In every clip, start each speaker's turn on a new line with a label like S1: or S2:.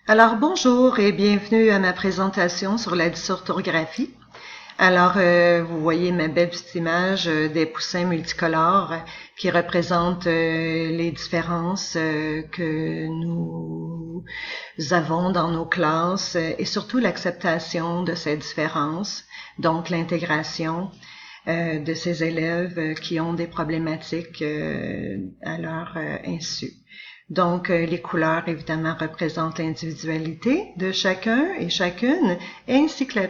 S1: Alors bonjour et bienvenue à ma présentation sur la dysorthographie. Alors vous voyez ma belle petite image des poussins multicolores qui représentent les différences que nous avons dans nos classes et surtout l'acceptation de ces différences, donc l'intégration de ces élèves qui ont des problématiques à leur insu. Donc, les couleurs, évidemment, représentent l'individualité de chacun et chacune, ainsi que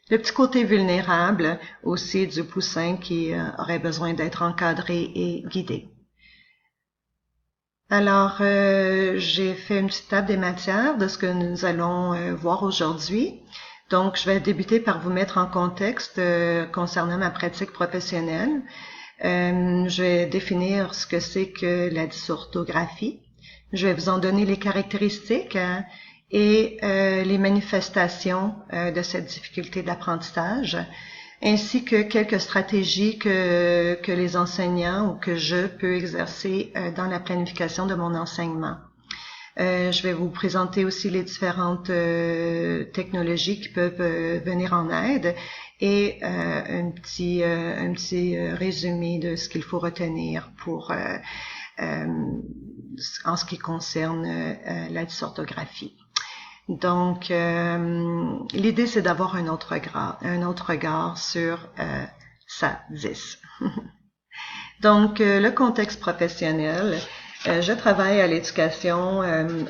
S1: le petit côté vulnérable aussi du poussin qui aurait besoin d'être encadré et guidé. Alors, j'ai fait une petite table des matières de ce que nous allons voir aujourd'hui. Donc, je vais débuter par vous mettre en contexte concernant ma pratique professionnelle. Je vais définir ce que c'est que la dysorthographie. Je vais vous en donner les caractéristiques et les manifestations de cette difficulté d'apprentissage, ainsi que quelques stratégies que les enseignants ou que je peux exercer dans la planification de mon enseignement. Je vais vous présenter aussi les différentes technologies qui peuvent venir en aide et un petit résumé de ce qu'il faut retenir pour en ce qui concerne la dysorthographie. Donc, l'idée, c'est d'avoir un autre regard sur sa dys. Donc, le contexte professionnel. Je travaille à l'éducation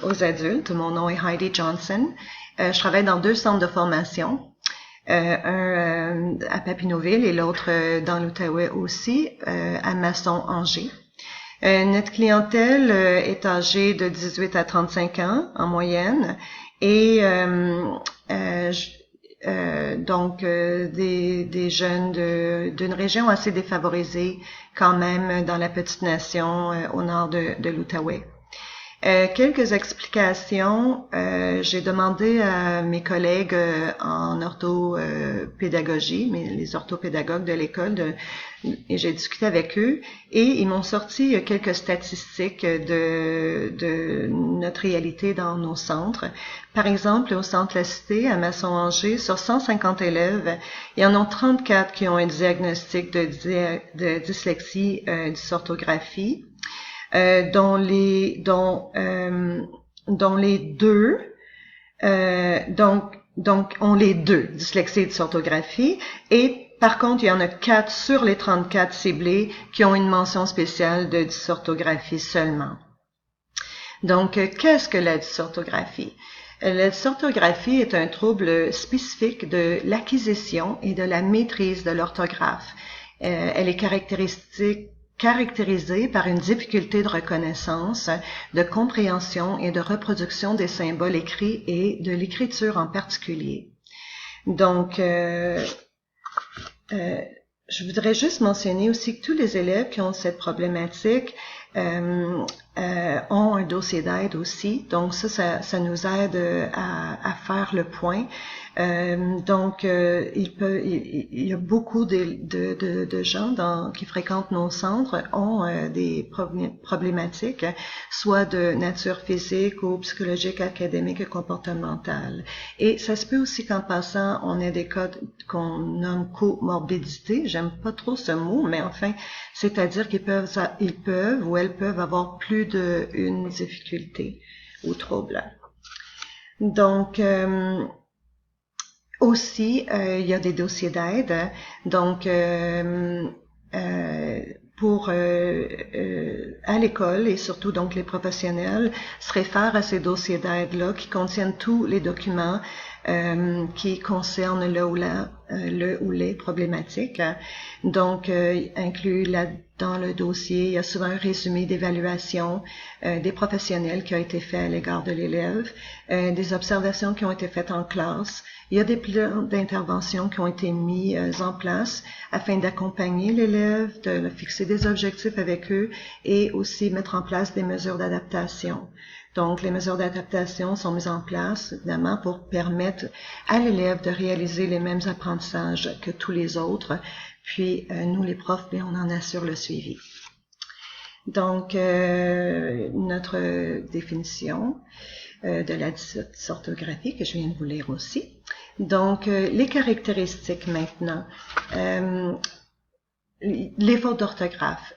S1: aux adultes. Mon nom est Heidi Johnson. Je travaille dans 2 centres de formation. Un à Papineauville et l'autre dans l'Outaouais aussi, à Masson-Angers. Notre clientèle est âgée de 18 à 35 ans en moyenne et donc des jeunes d'une région assez défavorisée quand même dans la petite nation au nord de l'Outaouais. Quelques explications. J'ai demandé à mes collègues en orthopédagogie, les orthopédagogues de l'école, et j'ai discuté avec eux et ils m'ont sorti quelques statistiques de notre réalité dans nos centres. Par exemple, au centre La Cité, à Masson-Angers, sur 150 élèves, il y en a 34 qui ont un diagnostic de dyslexie, dysorthographie. Dont les deux ont les deux, dyslexie et dysorthographie, et par contre, il y en a 4 sur les 34 ciblés qui ont une mention spéciale de dysorthographie seulement. Donc, qu'est-ce que la dysorthographie? La dysorthographie est un trouble spécifique de l'acquisition et de la maîtrise de l'orthographe. Elle est caractérisée par une difficulté de reconnaissance, de compréhension et de reproduction des symboles écrits et de l'écriture en particulier. Donc, je voudrais juste mentionner aussi que tous les élèves qui ont cette problématique ont un dossier d'aide aussi. Donc, ça nous aide à faire le point. Donc, il y a beaucoup de gens qui fréquentent nos centres ont des problématiques, soit de nature physique ou psychologique, académique et comportementale. Et ça se peut aussi qu'en passant, on ait des cas qu'on nomme comorbidité. J'aime pas trop ce mot, mais enfin, c'est-à-dire qu'ils peuvent ou elles peuvent avoir plus d'une difficulté ou trouble. Donc, aussi, il y a des dossiers d'aide. Donc, pour à l'école et surtout donc les professionnels se réfèrent à ces dossiers d'aide-là qui contiennent tous les documents qui concernent le ou les problématiques. Donc, inclus dans le dossier, il y a souvent un résumé d'évaluation des professionnels qui a été fait à l'égard de l'élève, des observations qui ont été faites en classe. Il y a des plans d'intervention qui ont été mis en place afin d'accompagner l'élève, de fixer des objectifs avec eux et aussi mettre en place des mesures d'adaptation. Donc, les mesures d'adaptation sont mises en place, évidemment, pour permettre à l'élève de réaliser les mêmes apprentissages que tous les autres. Puis, nous, les profs, on en assure le suivi. Donc, notre définition. de la dysorthographie que je viens de vous lire aussi. Donc, les caractéristiques maintenant. Les fautes d'orthographe.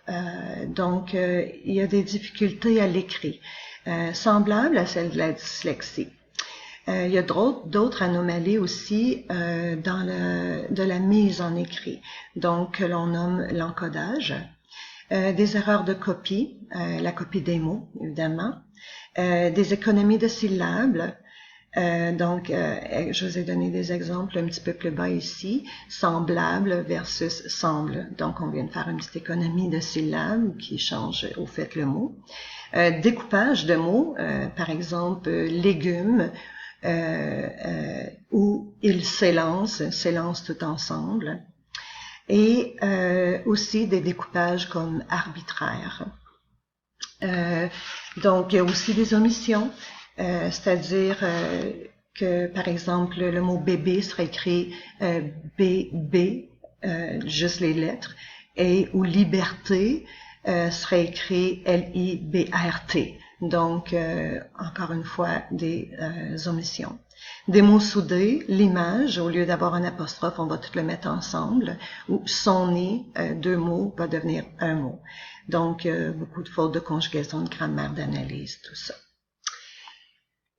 S1: Donc, il y a des difficultés à l'écrit, semblables à celles de la dyslexie. Il y a d'autres anomalies aussi de la mise en écrit, donc que l'on nomme l'encodage. Des erreurs de copie, la copie des mots, évidemment. Des économies de syllabes. Je vous ai donné des exemples un petit peu plus bas ici. Semblable versus semble. Donc, on vient de faire une petite économie de syllabes qui change au fait le mot. Découpage de mots, par exemple, légumes, où ils s'élancent tout ensemble. Et aussi des découpages comme arbitraires. Donc, il y a aussi des omissions. C'est-à-dire que, par exemple, le mot bébé serait écrit BB, juste les lettres, ou liberté serait écrit LIBRT. Donc, encore une fois, des omissions. Des mots soudés, l'image, au lieu d'avoir un apostrophe, on va tout le mettre ensemble, ou son nez, deux mots, va devenir un mot. Donc, beaucoup de fautes de conjugaison, de grammaire, d'analyse, tout ça.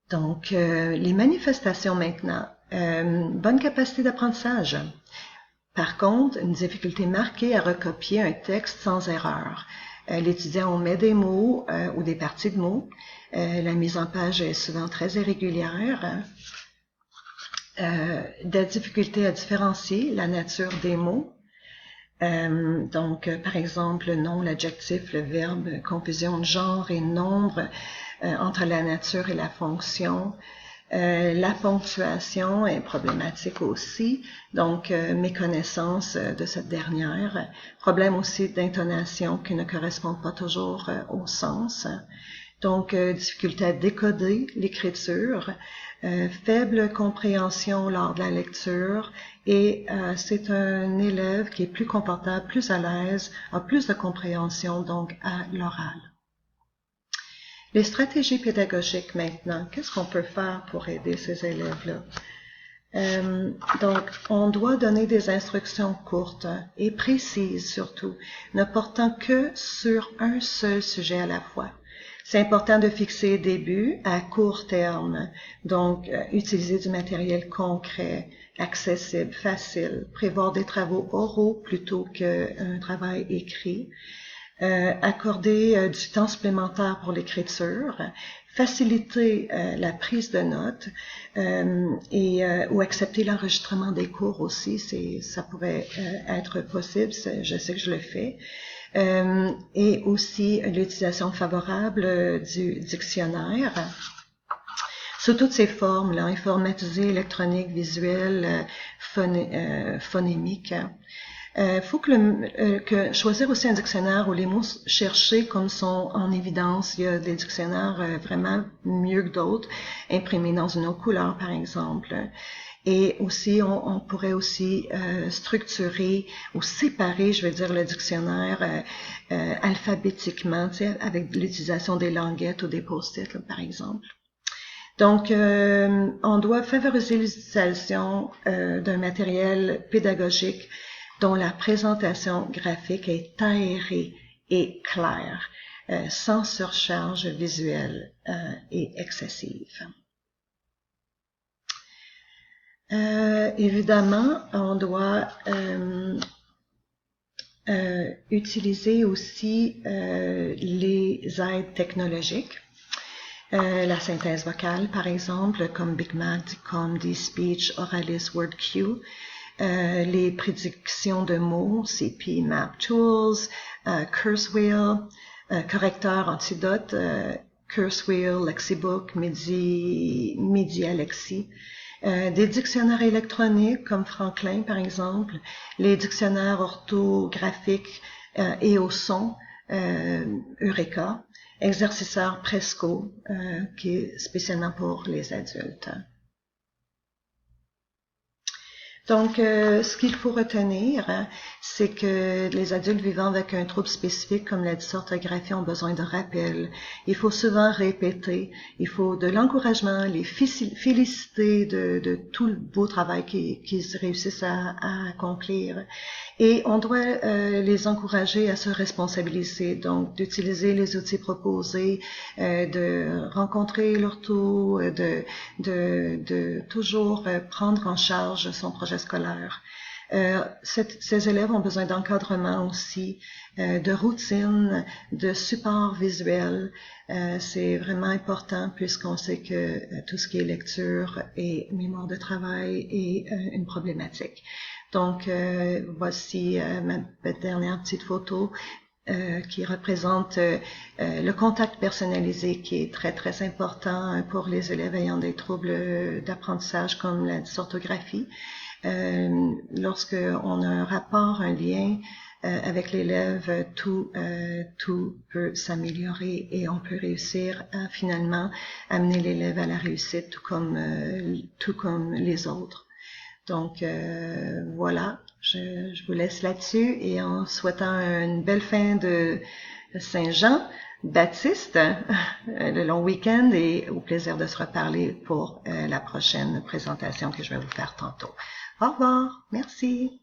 S1: Donc, les manifestations maintenant. Bonne capacité d'apprentissage. Par contre, une difficulté marquée à recopier un texte sans erreur. L'étudiant omet des mots ou des parties de mots. La mise en page est souvent très irrégulière. Des difficultés à différencier la nature des mots. Donc, par exemple, le nom, l'adjectif, le verbe, confusion de genre et nombre entre la nature et la fonction. La ponctuation est problématique aussi, donc méconnaissance de cette dernière. Problème aussi d'intonation qui ne correspond pas toujours au sens. Donc, difficulté à décoder l'écriture, faible compréhension lors de la lecture et c'est un élève qui est plus confortable, plus à l'aise, a plus de compréhension donc à l'oral. Les stratégies pédagogiques maintenant, qu'est-ce qu'on peut faire pour aider ces élèves-là? Donc, on doit donner des instructions courtes et précises surtout, ne portant que sur un seul sujet à la fois. C'est important de fixer des buts à court terme, donc utiliser du matériel concret, accessible, facile, prévoir des travaux oraux plutôt qu'un travail écrit, accorder du temps supplémentaire pour l'écriture, faciliter la prise de notes ou accepter l'enregistrement des cours aussi, ça pourrait être possible, je sais que je le fais. Et aussi l'utilisation favorable du dictionnaire sous toutes ses formes, là, informatisé, électronique, visuel, phonémique. Faut que choisir aussi un dictionnaire où les mots cherchés comme sont en évidence. Il y a des dictionnaires vraiment mieux que d'autres, imprimés dans une autre couleur par exemple. Et aussi, on pourrait aussi structurer ou séparer, je veux dire, le dictionnaire alphabétiquement, tu sais, avec l'utilisation des languettes ou des post-it, là, par exemple. Donc, on doit favoriser l'utilisation d'un matériel pédagogique dont la présentation graphique est aérée et claire, sans surcharge visuelle et excessive. Évidemment, on doit utiliser aussi les aides technologiques. La synthèse vocale, par exemple, comme Big Mac, comme DSpeech, Oralis, WordQ. Les prédictions de mots, CP Map Tools, Cursewheel, correcteur antidote, Cursewheel, Lexibook, Medialexi. Des dictionnaires électroniques comme Franklin, par exemple, les dictionnaires orthographiques et au son, Eureka, exerciceur Presco, qui est spécialement pour les adultes. Donc, ce qu'il faut retenir, c'est que les adultes vivant avec un trouble spécifique comme la dysorthographie ont besoin de rappel. Il faut souvent répéter, il faut de l'encouragement, les féliciter de tout le beau travail qu'ils réussissent à accomplir. Et on doit les encourager à se responsabiliser, donc d'utiliser les outils proposés, de rencontrer leur taux, de toujours prendre en charge son projet scolaire. Ces élèves ont besoin d'encadrement aussi, de routine, de support visuel. C'est vraiment important puisqu'on sait que tout ce qui est lecture et mémoire de travail est une problématique. Donc, voici ma dernière petite photo qui représente le contact personnalisé qui est très, très important pour les élèves ayant des troubles d'apprentissage comme la dysorthographie. Lorsque on a un rapport, un lien avec l'élève, tout peut s'améliorer et on peut réussir à finalement amener l'élève à la réussite, tout comme les autres. Donc voilà, je vous laisse là-dessus et en souhaitant une belle fin de Saint-Jean Baptiste, le long week-end, et au plaisir de se reparler pour la prochaine présentation que je vais vous faire tantôt. Au revoir, merci.